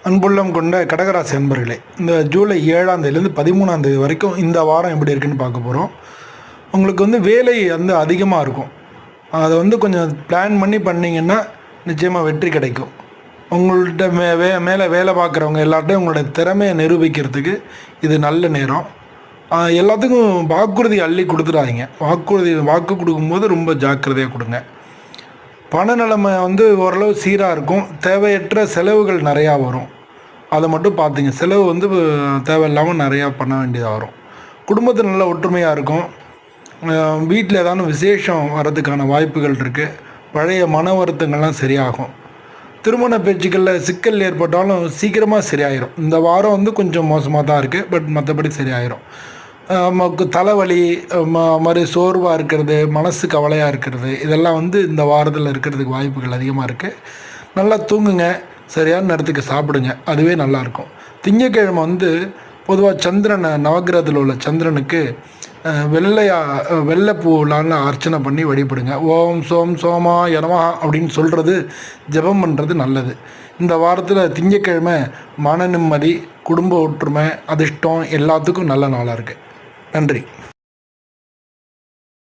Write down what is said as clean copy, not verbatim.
அன்புள்ளம் கொண்ட கடகராசி அன்பர்களே, இந்த ஜூலை 7ஆம் தேதியிலேருந்து 13ஆம் தேதி வரைக்கும் இந்த வாரம் எப்படி இருக்குன்னு பார்க்க போகிறோம். உங்களுக்கு வேலை அதிகமாக இருக்கும். அதை கொஞ்சம் பிளான் பண்ணி பண்ணிங்கன்னா நிச்சயமாக வெற்றி கிடைக்கும். உங்கள்கிட்ட மேலே வேலை பார்க்குறவங்க எல்லார்ட்டையும் உங்களோட திறமையை நிரூபிக்கிறதுக்கு இது நல்ல நேரம். எல்லாத்துக்கும் வாக்குறுதி அள்ளி கொடுத்துடாதீங்க. வாக்கு கொடுக்கும்போது ரொம்ப ஜாக்கிரதையாக கொடுங்க. பண நிலைமை ஓரளவு சீராக இருக்கும். தேவையற்ற செலவுகள் நிறையா வரும். அதை மட்டும் பார்த்துங்க. செலவு தேவையில்லாமல் நிறையா பண்ண வேண்டியதாக வரும். குடும்பத்தில் நல்ல ஒற்றுமையாக இருக்கும். வீட்டில் ஏதாவது விசேஷம் வர்றதுக்கான வாய்ப்புகள் இருக்குது. பழைய மன வருத்தங்கள்லாம் சரியாகும். திருமண பேச்சுக்களில் சிக்கல் ஏற்பட்டாலும் சீக்கிரமாக சரியாயிடும். இந்த வாரம் கொஞ்சம் மோசமாக தான் இருக்குது, பட் மற்றபடி சரியாயிடும். நமக்கு தலைவலி, மாதிரி சோர்வாக இருக்கிறது, மனசு கவலையாக இருக்கிறது, இதெல்லாம் இந்த வாரத்தில் இருக்கிறதுக்கு வாய்ப்புகள் அதிகமாக இருக்குது. நல்லா தூங்குங்க, சரியான நேரத்துக்கு சாப்பிடுங்க, அதுவே நல்லாயிருக்கும். திங்கட்கிழமை பொதுவாக சந்திரனை, நவகிரகத்தில் உள்ள சந்திரனுக்கு வெள்ளைப்பூலான அர்ச்சனை பண்ணி வழிபடுங்க. ஓம் சோம் சோமா யனமா அப்படின்னு சொல்கிறது, ஜெபம் பண்ணுறது நல்லது. இந்த வாரத்தில் திங்கட்கிழமை மன நிம்மதி, குடும்ப ஒற்றுமை, அதிர்ஷ்டம் எல்லாத்துக்கும் நல்ல நாளாக இருக்குது. நன்றி.